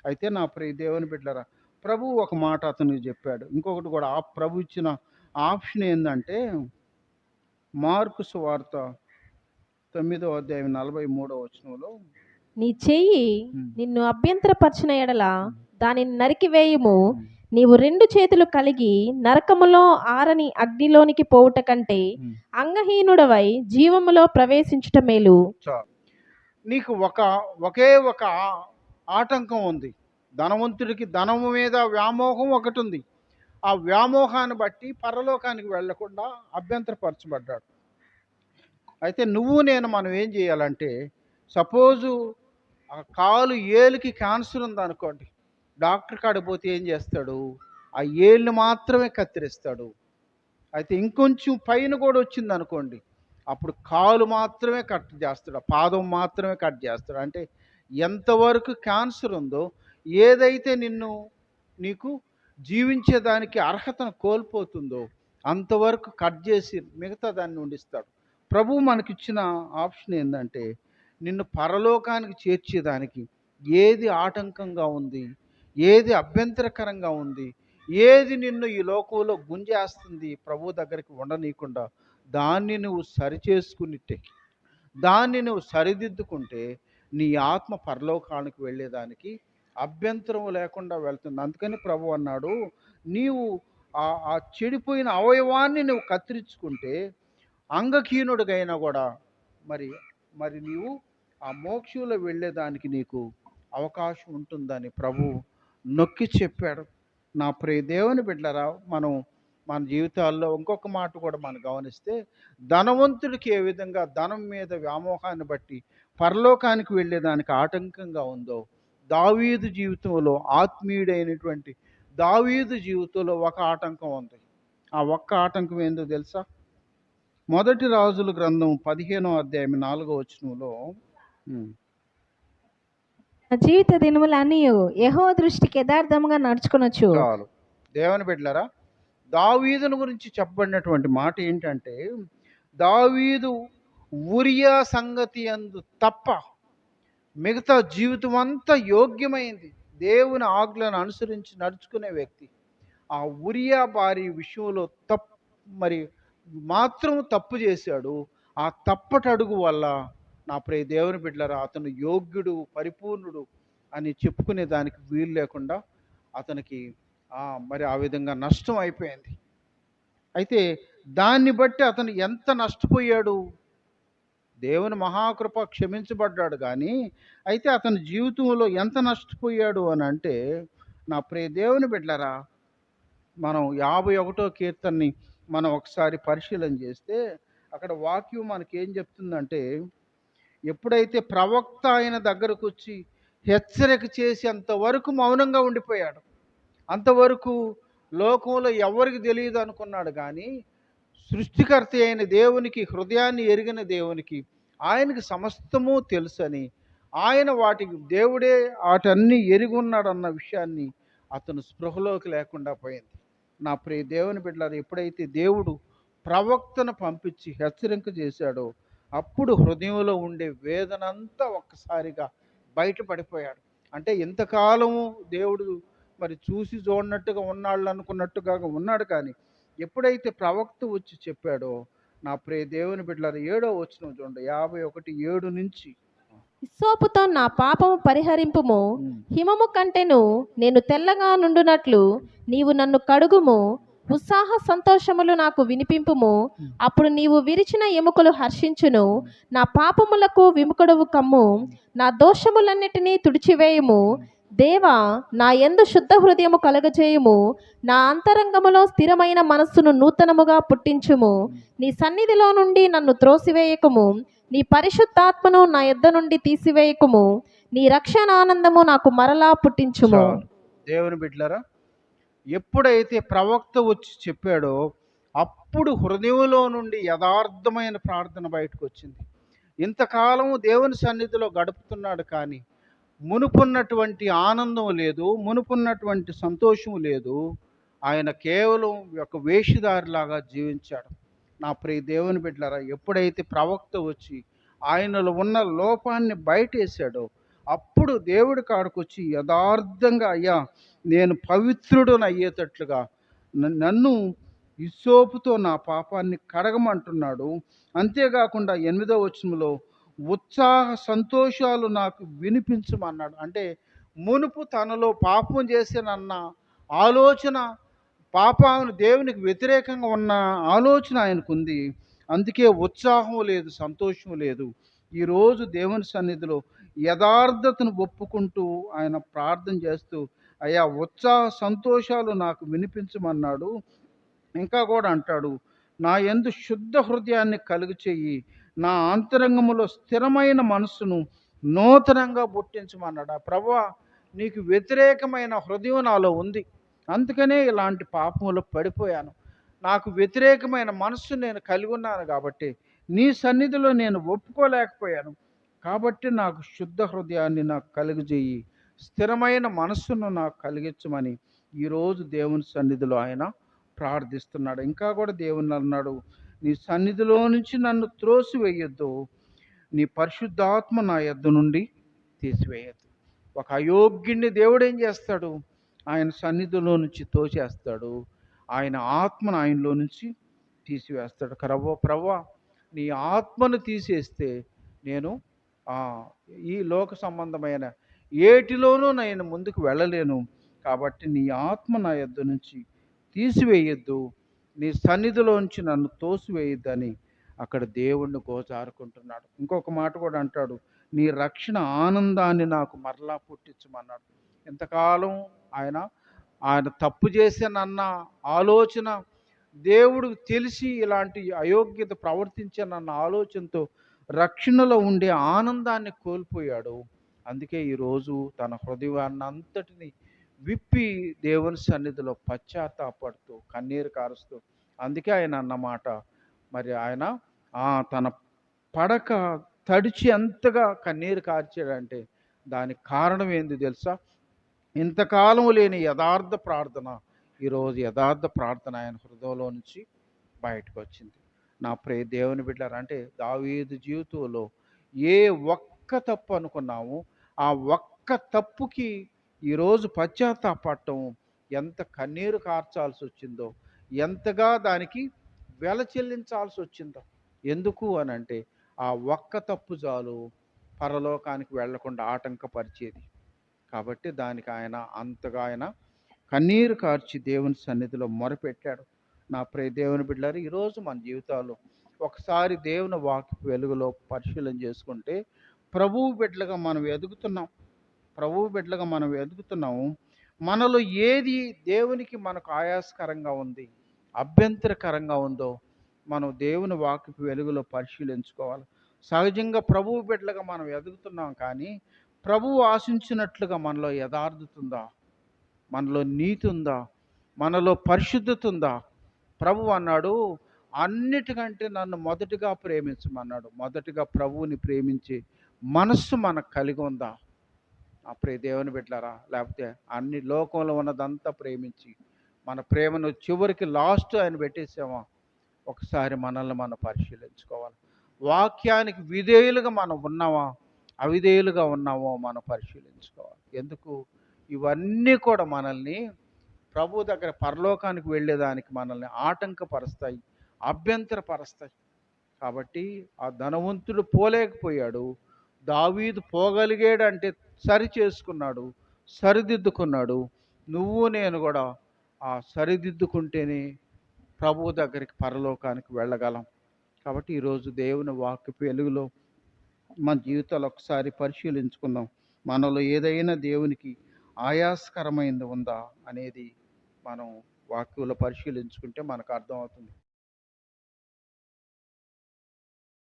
అయితే నా ప్రియ దేవుని బిడ్డలారా, ప్రభు ఒక మాట అతనికి చెప్పాడు. ఇంకొకటి కూడా ప్రభు ఇచ్చిన ఆప్షన్ ఏంటంటే, మార్కు సువార్త 9వ అధ్యాయం 43వ వచనంలో, నీ చెయ్యి నిన్ను అభ్యంతరపరిచిన ఎడల దానిని నరికివేయుము. నీవు 2 చేతులు కలిగి నరకములో ఆరని అగ్నిలోనికి పోవుట కంటే అంగహీనుడవై జీవములో ప్రవేశించుట మేలు. నీకు ఒకే ఒక ఆటంకం ఉంది. ధనవంతుడికి ధనము మీద వ్యామోహం ఒకటి ఉంది. ఆ వ్యామోహాన్ని బట్టి పరలోకానికి వెళ్లకుండా అభ్యంతరపరచబడ్డాడు. అయితే నువ్వు నేను మనం ఏం చేయాలంటే, సపోజు ఆ కాలు ఏలుకి క్యాన్సర్ ఉందనుకోండి, డాక్టర్ కాడికి పోతే ఏం చేస్తాడు? ఆ ఏళ్ళు మాత్రమే కత్తిరిస్తాడు. అయితే ఇంకొంచెం పైన కూడా వచ్చింది అనుకోండి, అప్పుడు కాలు మాత్రమే కట్ చేస్తాడు, పాదం మాత్రమే కట్ చేస్తాడు. అంటే ఎంతవరకు క్యాన్సర్ ఉందో, ఏదైతే నీకు జీవించేదానికి అర్హతను కోల్పోతుందో అంతవరకు కట్ చేసి మిగతా దాన్ని ఉండిస్తాడు. ప్రభువు మనకిచ్చిన ఆప్షన్ ఏంటంటే, నిన్ను పరలోకానికి చేర్చేదానికి ఏది ఆటంకంగా ఉంది, ఏది అభ్యంతరకరంగా ఉంది, ఏది నిన్ను ఈ లోకంలో గుంజేస్తుంది ప్రభు దగ్గరికి ఉండనీయకుండా, దాన్ని నువ్వు సరిచేసుకునిట్టే, దాన్ని నువ్వు సరిదిద్దుకుంటే నీ ఆత్మ పరలోకానికి వెళ్ళేదానికి అభ్యంతరం లేకుండా వెళ్తుంది. అందుకని ప్రభు అన్నాడు, నీవు ఆ చెడిపోయిన అవయవాన్ని నువ్వు కత్తిరించుకుంటే అంగహీనుడిగైనా కూడా మరి మరి నీవు ఆ మోక్షంలో వెళ్ళేదానికి నీకు అవకాశం ఉంటుందని ప్రభు నొక్కి చెప్పాడు. నా ప్రియ దేవుని బిడ్డలారా, మనం మన జీవితాల్లో ఇంకొక మాట కూడా మనం గమనిస్తే, ధనవంతుడికి ఏ విధంగా ధనం మీద వ్యామోహాన్ని బట్టి పరలోకానికి వెళ్ళేదానికి ఆటంకంగా ఉందో, దావీదు జీవితంలో ఆత్మీయుడైనటువంటి దావీదు జీవితంలో ఒక ఆటంకం ఉంది. ఆ ఒక్క ఆటంకం ఏందో తెలుసా? మొదటి రాజుల గ్రంథం 15వ అధ్యాయం 4వ వచనంలో నా జీవిత దినములన్నీ యెహోవా దృష్టికి యథార్థముగా నడుచుకొనొచ్చు. చాలు. దేవుని బిడ్డలారా, దావీదును గురించి చెప్పబడినటువంటి మాట ఏంటంటే, దావీదు ఉరియా సంగతి అందు తప్ప మిగతా జీవితం అంతా యోగ్యమైంది, దేవుని ఆజ్ఞలను అనుసరించి నడుచుకునే వ్యక్తి. ఆ ఉరియా భార్య విషయంలో మరి మాత్రం తప్పు చేశాడు. ఆ తప్పటడుగు వల్ల నా ప్రియ దేవుని బిడ్డలారా, అతను యోగ్యుడు, పరిపూర్ణుడు అని చెప్పుకునే దానికి వీలు లేకుండా అతనికి మరి ఆ విధంగా నష్టం అయిపోయింది. అయితే దాన్ని బట్టి అతను ఎంత నష్టపోయాడు? దేవుని మహాకృప క్షమించబడ్డాడు కానీ, అయితే అతని జీవితంలో ఎంత నష్టపోయాడు అని అంటే, నా ప్రియ దేవుని బిడ్డలారా, మనం 51వ కీర్తనని మనం ఒకసారి పరిశీలన చేస్తే అక్కడ వాక్యం మనకేం చెప్తుందంటే, ఎప్పుడైతే ప్రవక్త ఆయన దగ్గరకు వచ్చి హెచ్చరిక చేసి అంతవరకు మౌనంగా ఉండిపోయాడు. అంతవరకు లోకంలో ఎవరికి తెలియదు అనుకున్నాడు కానీ, సృష్టికర్త అయిన దేవునికి, హృదయాన్ని ఎరిగిన దేవునికి, ఆయనకి సమస్తము తెలుసని, ఆయన వాటికి దేవుడే వాటన్నీ ఎరిగి ఉన్నాడన్న విషయాన్ని అతను స్పృహలోకి లేకుండా పోయింది. నా ప్రియ దేవుని బిడ్డలారా, ఎప్పుడైతే దేవుడు ప్రవక్తను పంపించి హెచ్చరిక చేశాడో, అప్పుడు హృదయంలో ఉండే వేదనంతా ఒక్కసారిగా బయటపడిపోయాడు. అంటే ఇంతకాలము దేవుడు మరి చూసి చూడనట్టుగా ఉన్నాళ్ళు అనుకున్నట్టుగా ఉన్నాడు కానీ, ఎప్పుడైతే ప్రవక్త వచ్చి చెప్పాడో, నా ప్రియ దేవుని బిడ్డలారా, 7వ వచనం చూడండి, 51:7 నుంచి. హిస్సోపుతో నా పాపము పరిహరింపుము, హిమము కంటెను నేను తెల్లగా నుండునట్లు నీవు నన్ను కడుగుము, ఉత్సాహ సంతోషములు నాకు వినిపింపుము, అప్పుడు నీవు విరిచిన ఎముకలు హర్షించును. నా పాపములకు విముఖుడవు కమ్ము, నా దోషములన్నిటినీ తుడిచివేయుము. దేవా, నా యందు శుద్ధ హృదయము కలుగజేయుము, నా అంతరంగములో స్థిరమైన మనస్సును నూతనముగా పుట్టించుము. నీ సన్నిధిలో నుండి నన్ను త్రోసివేయకము, నీ పరిశుద్ధాత్మను నా యొద్ద నుండి తీసివేయకము. నీ రక్షణ ఆనందము నాకు మరలా పుట్టించుము. దేవుని బిడ్డలారా, ఎప్పుడైతే ప్రవక్త వచ్చి చెప్పాడో అప్పుడు హృదయంలో నుండి యథార్థమైన ప్రార్థన బయటకు వచ్చింది. ఇంతకాలము దేవుని సన్నిధిలో గడుపుతున్నాడు కానీ మునుపున్నటువంటి ఆనందం లేదు, మునుపున్నటువంటి సంతోషం లేదు. ఆయన కేవలం ఒక వేషధారిలాగా జీవించాడు. నా ప్రియ దేవుని బిడ్డలారా, ఎప్పుడైతే ప్రవక్త వచ్చి ఆయనలో ఉన్న లోపాన్ని బయటేశాడో అప్పుడు దేవుడి కాడికి వచ్చి యథార్థంగా, అయ్యా నేను పవిత్రుడుని అయ్యేటట్లుగా నన్ను హిస్సోపుతో నా పాపాన్ని కడగమంటున్నాడు. అంతేకాకుండా 8వ వచనంలో ఉత్సాహ సంతోషాలు నాకు వినిపించమన్నాడు. అంటే మునుపు తనలో పాపం చేసినన్న ఆలోచన, పాపాన్ని దేవునికి వ్యతిరేకంగా ఉన్న ఆలోచన ఆయనకుంది. అందుకే ఉత్సాహం లేదు, సంతోషం లేదు. ఈరోజు దేవుని సన్నిధిలో యథార్థతను ఒప్పుకుంటూ ఆయన ప్రార్థన చేస్తూ, అయ్యా ఉత్సాహ సంతోషాలు నాకు వినిపించమన్నాడు. ఇంకా కూడా అంటాడు, నా యందు శుద్ధ హృదయాన్ని కలుగు చెయ్యి, నా అంతరంగములో స్థిరమైన మనస్సును నూతనంగా పుట్టించమన్నాడు. ప్రభువా, నీకు వ్యతిరేకమైన హృదయం నాలో ఉంది, అందుకనే ఇలాంటి పాపములో పడిపోయాను. నాకు వ్యతిరేకమైన మనస్సు నేను కలిగి ఉన్నాను కాబట్టి నీ సన్నిధిలో నేను ఒప్పుకోలేకపోయాను. కాబట్టి నాకు శుద్ధ హృదయాన్ని నాకు కలుగజేయి, స్థిరమైన మనస్సును నాకు కలిగించమని ఈరోజు దేవుని సన్నిధిలో ఆయన ప్రార్థిస్తున్నాడు. ఇంకా కూడా దేవుని అన్నాడు, నీ సన్నిధిలో నుంచి నన్ను త్రోసివేయొద్దు, నీ పరిశుద్ధాత్మ నా యొద్ద నుండి తీసివేయద్దు. ఒక అయోగ్యుడిని దేవుడు ఏం చేస్తాడు? ఆయన సన్నిధిలో నుంచి తోచేస్తాడు, ఆయన ఆత్మను ఆయనలో నుంచి తీసివేస్తాడు. ప్రభువా, నీ ఆత్మను తీసేస్తే నేను ఈ లోక సంబంధమైన ఏటిలోనూ నేను ముందుకు వెళ్ళలేను. కాబట్టి నీ ఆత్మ నా యొద్ద నుంచి తీసివేయొద్దు, నీ సన్నిధిలోంచి నన్ను తోసివేయొద్దని అక్కడ దేవుణ్ణి గోజారుకుంటున్నాడు. ఇంకొక మాట కూడా అంటాడు, నీ రక్షణ ఆనందాన్ని నాకు మరలా పుట్టించమన్నాడు. ఇంతకాలం ఆయన ఆయన తప్పు చేశానన్న ఆలోచన, దేవుడికి తెలిసి ఇలాంటి అయోగ్యత ప్రవర్తించానన్న ఆలోచనతో రక్షణలో ఉండే ఆనందాన్ని కోల్పోయాడు. అందుకే ఈరోజు తన హృదయాన్ని అంతటిని విప్పి దేవుని సన్నిధిలో పశ్చాత్తాపడుతూ కన్నీరు కారుస్తూ, అందుకే ఆయన అన్నమాట, మరి ఆయన తన పడక తడిచి ఎంతగా కన్నీరు కార్చాడంటే దానికి కారణం ఏంది తెలుసా? ఇంతకాలం లేని యథార్థ ప్రార్థన ఈరోజు యథార్థ ప్రార్థన ఆయన హృదయంలో నుంచి బయటకు వచ్చింది. నా ప్రియ దేవుని బిడ్డలారా, అంటే దావీదు జీవితంలో ఏ ఒక్క తప్పు అనుకున్నామో ఆ ఒక్క తప్పుకి ఈరోజు పశ్చాత్తాపడటం, ఎంత కన్నీరు కార్చాల్సి వచ్చిందో, ఎంతగా దానికి వెల చెల్లించాల్సి వచ్చిందో. ఎందుకు అని అంటే ఆ ఒక్క తప్పు చాలు పరలోకానికి వెళ్లకుండా ఆటంకపరిచేది. కాబట్టి దానికి ఆయన అంతగా ఆయన కన్నీరు కార్చి దేవుని సన్నిధిలో మొరపెట్టాడు. నా ప్రియ దేవుని బిడ్డలారా, ఈరోజు మన జీవితాల్లో ఒకసారి దేవుని వాక్య వెలుగులో పరిశీలన చేసుకుంటే ప్రభువు బిడ్డలుగా మనం ఎదుగుతున్నాం. ప్రభువు బిడ్డలుగా మనం ఎదుగుతున్నాము. మనలో ఏది దేవునికి మనకు ఆయాసకరంగా ఉంది, అభ్యంతరకరంగా ఉందో మనం దేవుని వాక్యపు వెలుగులో పరిశీలించుకోవాలి. సహజంగా ప్రభువు బిడ్డలుగా మనం ఎదుగుతున్నాం, కానీ ప్రభువు ఆశించినట్లుగా మనలో యథార్థత ఉందా, మనలో నీతి ఉందా, మనలో పరిశుద్ధత ఉందా? ప్రభువు అన్నాడు, అన్నిటికంటే నన్ను మొదటిగా ప్రేమించమన్నాడు. మొదటిగా ప్రభువుని ప్రేమించే మనస్సు మనకు కలిగి ఉందా? అప్పుడే దేవుని బిడ్డలారా, లేకపోతే అన్ని లోకంలో ఉన్నదంతా ప్రేమించి మన ప్రేమను చివరికి లాస్ట్ ఆయన పెట్టేసామా? ఒకసారి మనల్ని మనం పరిశీలించుకోవాలి. వాక్యానికి విధేయులుగా మనం ఉన్నామా, అవిధేయులుగా ఉన్నామో మనం పరిశీలించుకోవాలి. ఎందుకు? ఇవన్నీ కూడా మనల్ని ప్రభు దగ్గర పరలోకానికి వెళ్ళేదానికి మనల్ని ఆటంకపరుస్తాయి, అభ్యంతరపరుస్తాయి. కాబట్టి ఆ ధనవంతుడు పోలేకపోయాడు, దావీదు పోగలిగాడంటే సరి చేసుకున్నాడు, సరిదిద్దుకున్నాడు. నువ్వు నేను కూడా ఆ సరిదిద్దుకుంటేనే ప్రభువు దగ్గరికి పరలోకానికి వెళ్ళగలం. కాబట్టి ఈరోజు దేవుని వాక్యపు వెలుగులో మన జీవితాలు ఒకసారి పరిశీలించుకుందాం. మనలో ఏదైనా దేవునికి ఆయాసకరమైనది ఉందా అనేది మనం వాక్యంలో పరిశీలించుకుంటే మనకు అర్థమవుతుంది.